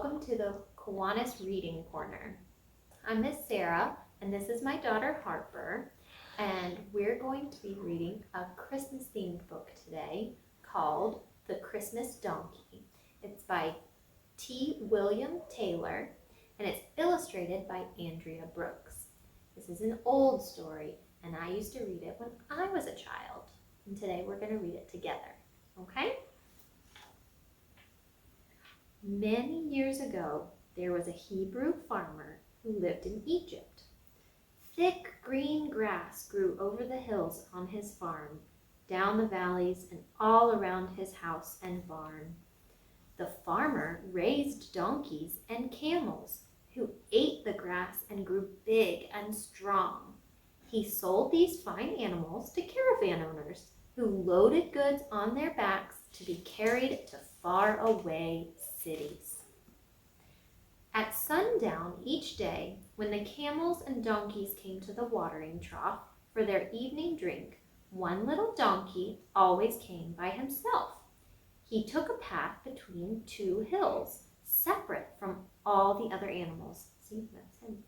welcome to the Kiwanis Reading Corner. I'm Miss Sarah, and this is my daughter Harper, and we're going to be reading a Christmas-themed book today called The Christmas Donkey. It's by T. William Taylor, and it's illustrated by Andrea Brooks. This is an old story, and I used to read it when I was a child, and today we're going to read it together, okay? Many years ago, there was a Hebrew farmer who lived in Egypt. Thick green grass grew over the hills on his farm, down the valleys, and all around his house and barn. The farmer raised donkeys and camels who ate the grass and grew big and strong. He sold these fine animals to caravan owners who loaded goods on their backs to be carried to faraway cities. At sundown each day, when the camels and donkeys came to the watering trough for their evening drink, one little donkey always came by himself. He took a path between two hills, separate from all the other animals. See, that's him.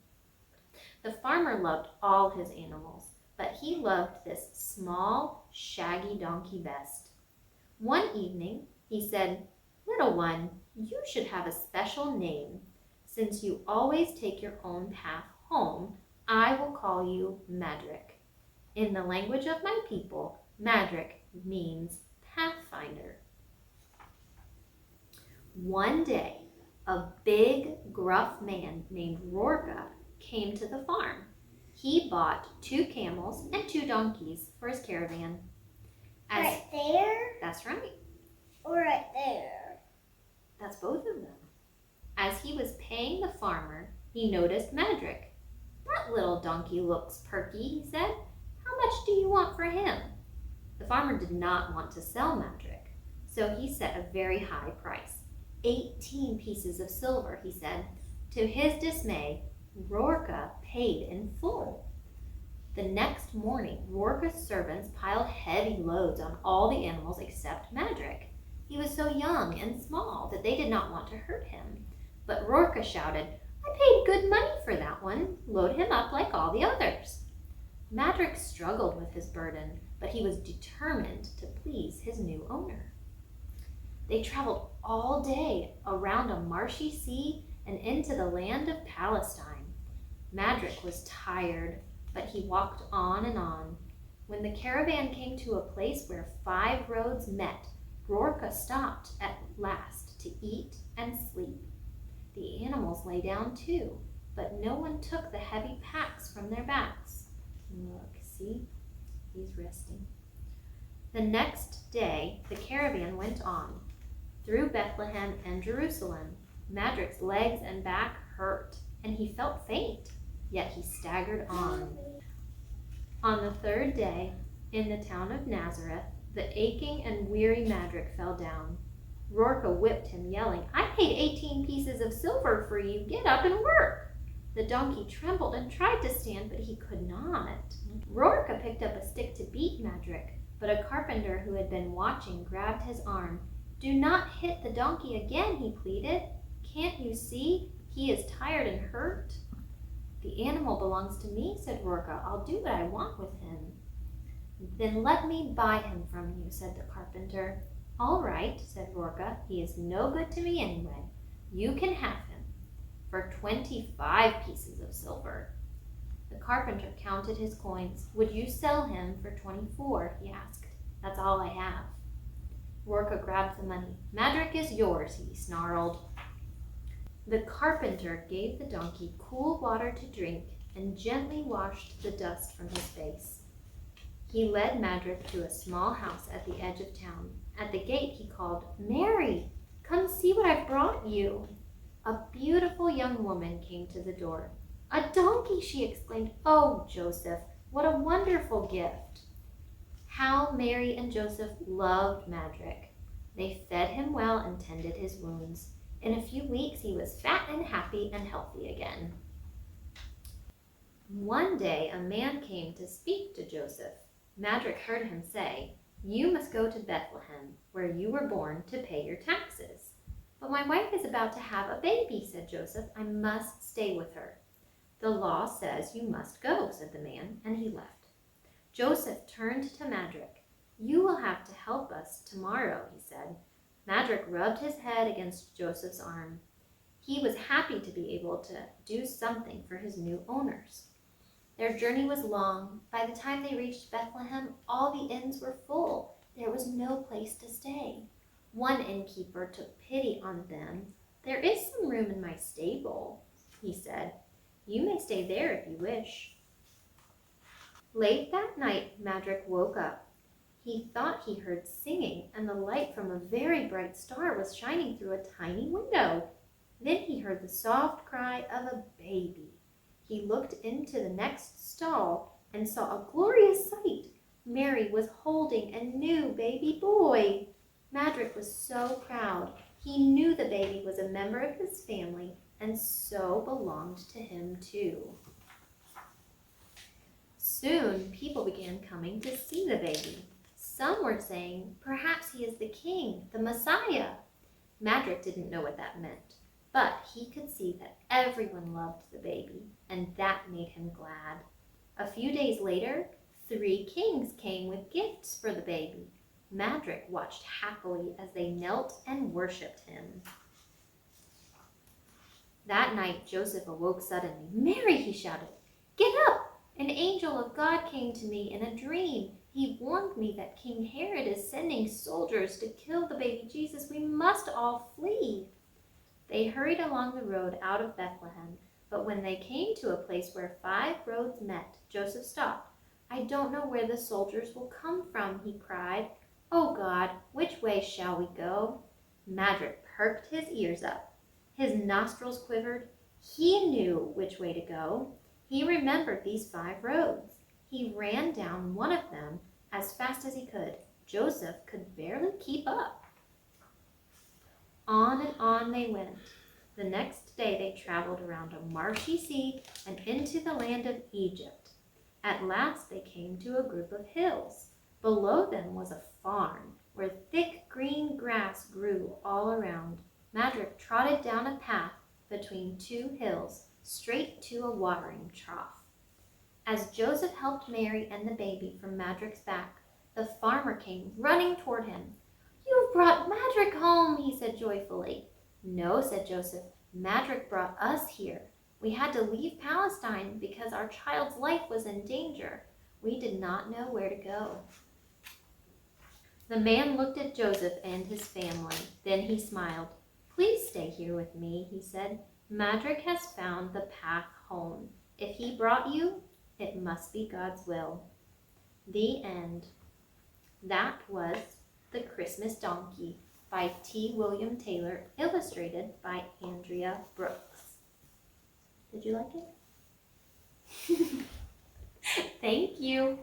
The farmer loved all his animals, but he loved this small, shaggy donkey best. One evening, he said, "Little one, you should have a special name. Since you always take your own path home, I will call you Madrick. In the language of my people, Madrick means pathfinder." One day, a big, gruff man named Rorka came to the farm. He bought 2 camels and 2 donkeys for his caravan. Right there? That's right. Or right there? That's both of them. As he was paying the farmer, he noticed Madrick. "That little donkey looks perky," he said. "How much do you want for him?" The farmer did not want to sell Madrick, so he set a very high price. 18 pieces of silver, he said. To his dismay, Rorka paid in full. The next morning, Rorka's servants piled heavy loads on all the animals except Madrick. He was so young and small that they did not want to hurt him. But Rorka shouted, "I paid good money for that one. Load him up like all the others." Madrick struggled with his burden, but he was determined to please his new owner. They traveled all day around a marshy sea and into the land of Palestine. Madrick was tired, but he walked on and on. When the caravan came to a place where 5 roads met, Rorka stopped at last to eat and sleep. The animals lay down too, but no one took the heavy packs from their backs. Look, see? He's resting. The next day, the caravan went on through Bethlehem and Jerusalem. Madrick's legs and back hurt, and he felt faint, yet he staggered on. On the 3rd day, in the town of Nazareth, the aching and weary Madrick fell down. Rorka whipped him, yelling, "I paid 18 pieces of silver for you. Get up and work." The donkey trembled and tried to stand, but he could not. Rorka picked up a stick to beat Madrick, but a carpenter who had been watching grabbed his arm. "Do not hit the donkey again," he pleaded. "Can't you see? He is tired and hurt." "The animal belongs to me," said Rorka. "I'll do what I want with him." "Then let me buy him from you," said the carpenter. "All right," said Rorka. "He is no good to me anyway. You can have him for 25 pieces of silver." The carpenter counted his coins. "Would you sell him for 24? he asked. "That's all I have." Rorka grabbed the money. "Madrick is yours," he snarled. The carpenter gave the donkey cool water to drink and gently washed the dust from his face. He led Madrick to a small house at the edge of town. At the gate he called, "Mary, come see what I've brought you." A beautiful young woman came to the door. "A donkey!" she exclaimed. "Oh, Joseph, what a wonderful gift." How Mary and Joseph loved Madrick. They fed him well and tended his wounds. In a few weeks he was fat and happy and healthy again. One day a man came to speak to Joseph. Madrick heard him say, "You must go to Bethlehem, where you were born, to pay your taxes." "But my wife is about to have a baby," said Joseph. "I must stay with her." "The law says you must go," said the man, and he left. Joseph turned to Madrick. "You will have to help us tomorrow," he said. Madrick rubbed his head against Joseph's arm. He was happy to be able to do something for his new owners. Their journey was long. By the time they reached Bethlehem, all the inns were full. There was no place to stay. One innkeeper took pity on them. "There is some room in my stable," he said. "You may stay there if you wish." Late that night, Madrick woke up. He thought he heard singing, and the light from a very bright star was shining through a tiny window. Then he heard the soft cry of a baby. He looked into the next stall and saw a glorious sight. Mary was holding a new baby boy. Madrick was so proud. He knew the baby was a member of his family and so belonged to him too. Soon people began coming to see the baby. Some were saying, "Perhaps he is the king, the Messiah." Madrick didn't know what that meant, but he could see that everyone loved the baby, and that made him glad. A few days later, 3 kings came with gifts for the baby. Madrick watched happily as they knelt and worshipped him. That night, Joseph awoke suddenly. "Mary," he shouted, "get up! An angel of God came to me in a dream. He warned me that King Herod is sending soldiers to kill the baby Jesus. We must all flee." They hurried along the road out of Bethlehem, but when they came to a place where 5 roads met, Joseph stopped. "I don't know where the soldiers will come from," he cried. "Oh God, which way shall we go?" Madrick perked his ears up. His nostrils quivered. He knew which way to go. He remembered these 5 roads. He ran down one of them as fast as he could. Joseph could barely keep up. On and on they went. The next day they traveled around a marshy sea and into the land of Egypt. At last they came to a group of hills. Below them was a farm where thick green grass grew all around. Madrick trotted down a path between 2 hills, straight to a watering trough. As Joseph helped Mary and the baby from Madrick's back, the farmer came running toward him. "You've brought Madrick home," he said joyfully. "No," said Joseph, "Madrick brought us here. We had to leave Palestine because our child's life was in danger. We did not know where to go." The man looked at Joseph and his family. Then he smiled. "Please stay here with me," he said. "Madrick has found the path home. If he brought you, it must be God's will." The end. That was The Christmas Donkey by T. William Taylor, illustrated by Andrea Brooks. Did you like it? Thank you.